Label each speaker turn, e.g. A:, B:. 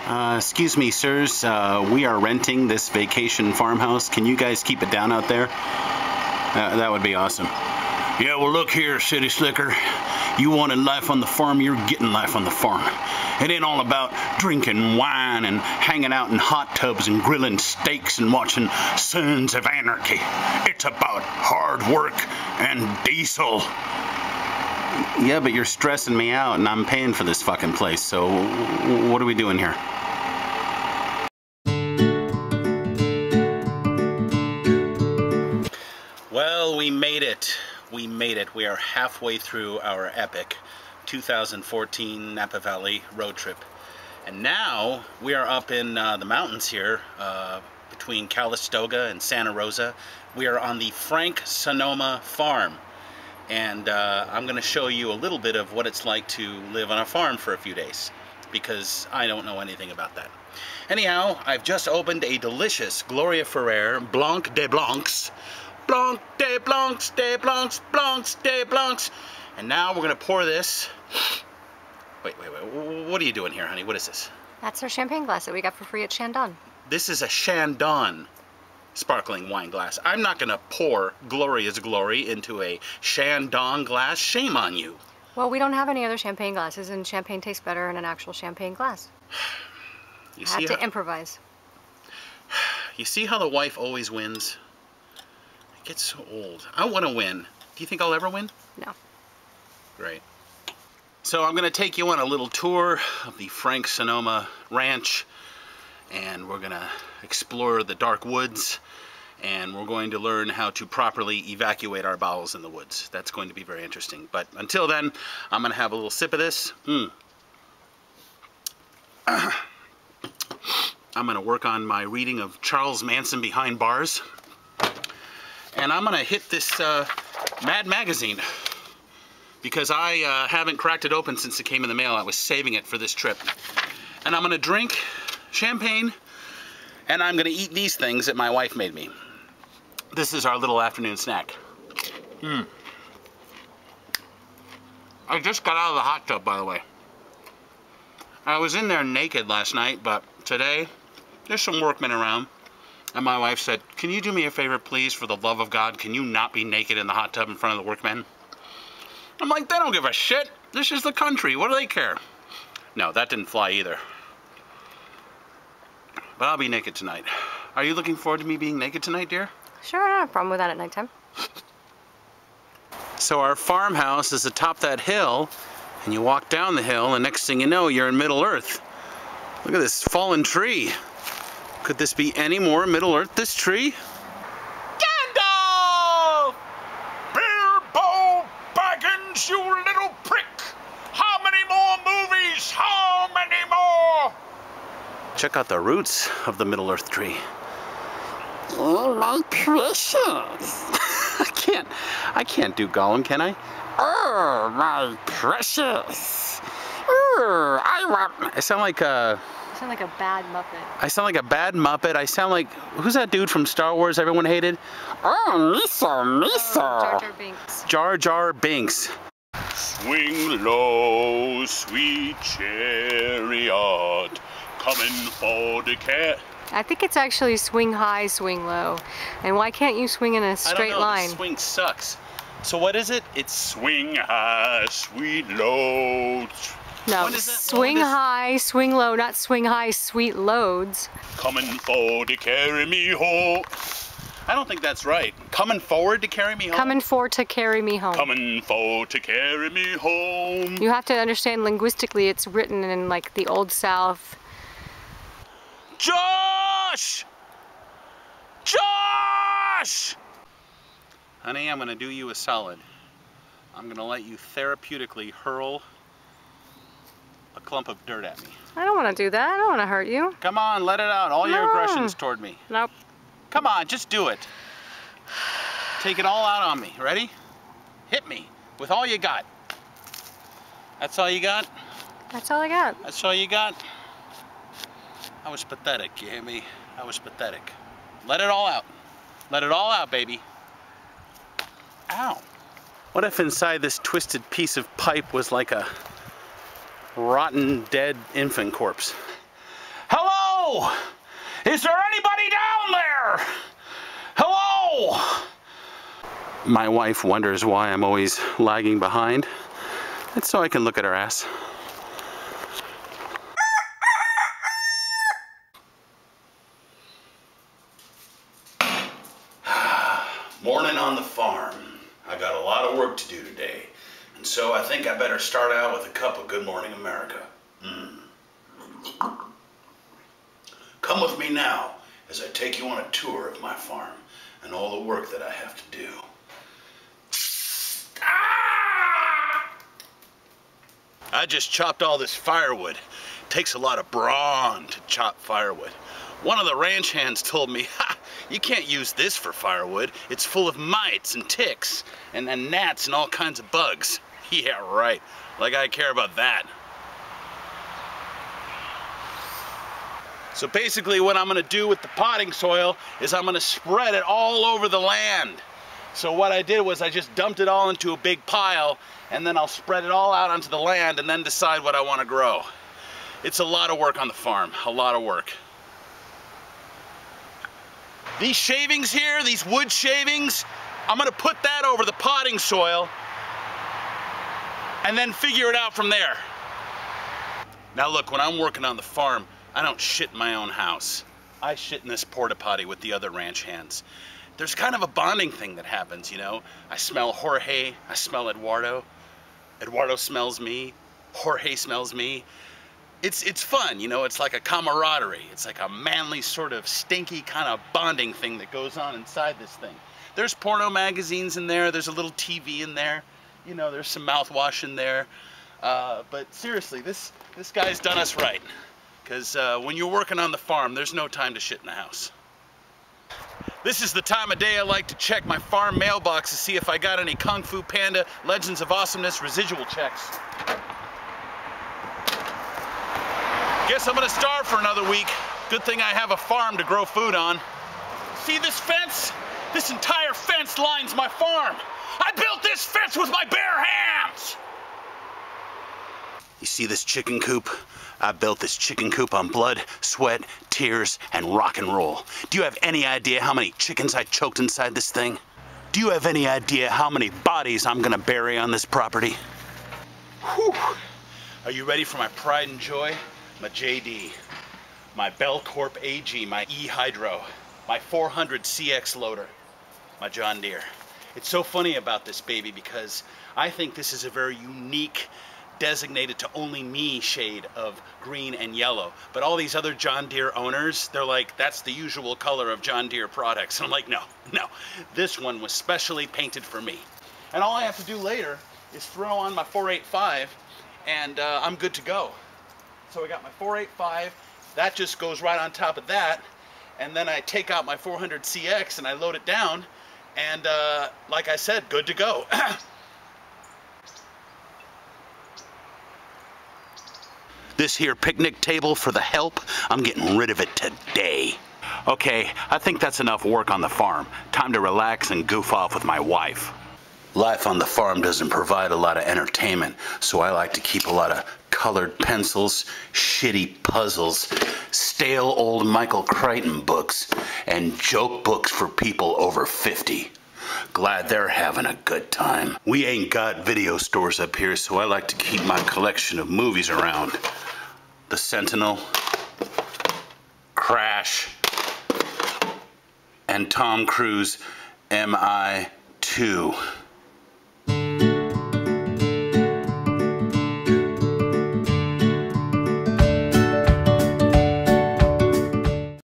A: Excuse me, sirs. We are renting this vacation farmhouse. Can you guys keep it down out there? That would be awesome. Yeah, well, look here, City Slicker. You wanted life on the farm, you're getting life on the farm. It ain't all about drinking wine and hanging out in hot tubs and grilling steaks and watching Sons of Anarchy. It's about hard work and diesel. Yeah, but you're stressing me out and I'm paying for this fucking place, so what are we doing here? Well, we made it. We made it. We are halfway through our epic 2014 Napa Valley road trip. And now we are up in the mountains here between Calistoga and Santa Rosa. We are on the Frank Sonoma farm. And I'm going to show you a little bit of what it's like to live on a farm for a few days, because I don't know anything about that. Anyhow, I've just opened a delicious Gloria Ferrer Blanc de Blancs. Blanc de Blancs, de Blancs, Blancs de Blancs. And now we're going to pour this. Wait. What are you doing here, honey? What is this?
B: That's our champagne glass that we got for free at Chandon.
A: This is a Chandon sparkling wine glass. I'm not going to pour Gloria's Glory into a Chandon glass. Shame on you.
B: Well, we don't have any other champagne glasses, and champagne tastes better in an actual champagne glass.
A: You
B: I had to improvise.
A: You see how the wife always wins? It gets so old. I want to win. Do you think I'll ever win?
B: No.
A: Great. So I'm going to take you on a little tour of the Frank Sonoma Ranch, and we're going to explore the dark woods, and we're going to learn how to properly evacuate our bowels in the woods. That's going to be very interesting. But until then, I'm going to have a little sip of this. I'm going to work on my reading of Charles Manson Behind Bars. And I'm going to hit this Mad magazine, because I haven't cracked it open since it came in the mail. I was saving it for this trip. And I'm going to drink champagne, and I'm going to eat these things that my wife made me. This is our little afternoon snack. I just got out of the hot tub, by the way. I was in there naked last night, but today there's some workmen around. And my wife said, "Can you do me a favor, please, for the love of God? Can you not be naked in the hot tub in front of the workmen?" I'm like, they don't give a shit. This is the country. What do they care? No, that didn't fly either. But I'll be naked tonight. Are you looking forward to me being naked tonight, dear?
B: Sure, I don't have a problem with that at nighttime.
A: So our farmhouse is atop that hill, and you walk down the hill, and next thing you know, you're in Middle Earth. Look at this fallen tree. Could this be any more Middle Earth, this tree? Gandalf! Bilbo Baggins, you little prick! How many more movies? How many more? Check out the roots of the Middle Earth tree. Oh, my precious. I can't do Gollum, can I? Oh, my precious. Oh, I sound like a...
B: You sound like a bad Muppet.
A: I sound like a bad Muppet. I sound like... Who's that dude from Star Wars everyone hated? Oh, Miso.
B: Jar Jar Binks.
A: Jar Jar Binks. Swing low, sweet chariot, coming for the cat.
B: I think it's actually swing high, swing low. And why can't you swing in a straight
A: I don't know,
B: line?
A: the swing sucks. So what is it? It's swing high, sweet low.
B: No, swing high, swing low, not swing high, sweet loads.
A: Coming forward to carry me home. I don't think that's right. Coming forward to carry me home?
B: Coming for to carry me home.
A: Coming forward to carry me home.
B: You have to understand linguistically it's written in like the Old South.
A: Josh! Josh! Honey, I'm gonna do you a solid. I'm gonna let you therapeutically hurl a clump of dirt at me.
B: I don't want to do that. I don't want to hurt you.
A: Come on, let it out. All your aggressions toward me.
B: Nope.
A: Come on, just do it. Take it all out on me. Ready? Hit me with all you got. That's all you got?
B: That's all I got.
A: That's all you got? I was pathetic, you hear me? I was pathetic. Let it all out. Let it all out, baby. Ow. What if inside this twisted piece of pipe was like a rotten, dead infant corpse? Hello? Is there anybody down there? Hello? My wife wonders why I'm always lagging behind. It's so I can look at her ass. Morning on the farm. I got a lot of work to do today, and so I think I better start out with a cup of Good Morning America. Come with me now as I take you on a tour of my farm and all the work that I have to do. I just chopped all this firewood. It takes a lot of brawn to chop firewood. One of the ranch hands told me, "Ha, you can't use this for firewood. It's full of mites and ticks and gnats and all kinds of bugs." Yeah, right. Like I care about that. So basically what I'm gonna do with the potting soil is I'm gonna spread it all over the land. So what I did was I just dumped it all into a big pile, and then I'll spread it all out onto the land and then decide what I want to grow. It's a lot of work on the farm, a lot of work. These shavings here, these wood shavings, I'm gonna put that over the potting soil and then figure it out from there. Now look, when I'm working on the farm, I don't shit in my own house. I shit in this porta potty with the other ranch hands. There's kind of a bonding thing that happens, you know? I smell Jorge, I smell Eduardo. Eduardo smells me, Jorge smells me. It's fun, you know, it's like a camaraderie. It's like a manly sort of stinky kind of bonding thing that goes on inside this thing. There's porno magazines in there, there's a little TV in there, you know, there's some mouthwash in there. But seriously, this guy's done us right. Because when you're working on the farm, there's no time to shit in the house. This is the time of day I like to check my farm mailbox to see if I got any Kung Fu Panda Legends of Awesomeness residual checks. Guess I'm gonna starve for another week. Good thing I have a farm to grow food on. See this fence? This entire fence lines my farm. I built this fence with my bare hands! You see this chicken coop? I built this chicken coop on blood, sweat, tears, and rock and roll. Do you have any idea how many chickens I choked inside this thing? Do you have any idea how many bodies I'm gonna bury on this property? Whew. Are you ready for my pride and joy? My JD, my Bell Corp AG, my E-Hydro, my 400 CX loader, my John Deere. It's so funny about this baby because I think this is a very unique, designated to only me shade of green and yellow. But all these other John Deere owners, they're like, that's the usual color of John Deere products. And I'm like, no, this one was specially painted for me. And all I have to do later is throw on my 485 and I'm good to go. So I got my 485, that just goes right on top of that. And then I take out my 400 CX and I load it down. And like I said, good to go. This here picnic table for the help, I'm getting rid of it today. Okay, I think that's enough work on the farm. Time to relax and goof off with my wife. Life on the farm doesn't provide a lot of entertainment, so I like to keep a lot of colored pencils, shitty puzzles, stale old Michael Crichton books, and joke books for people over 50. Glad they're having a good time. We ain't got video stores up here, so I like to keep my collection of movies around. The Sentinel, Crash, and Tom Cruise MI2.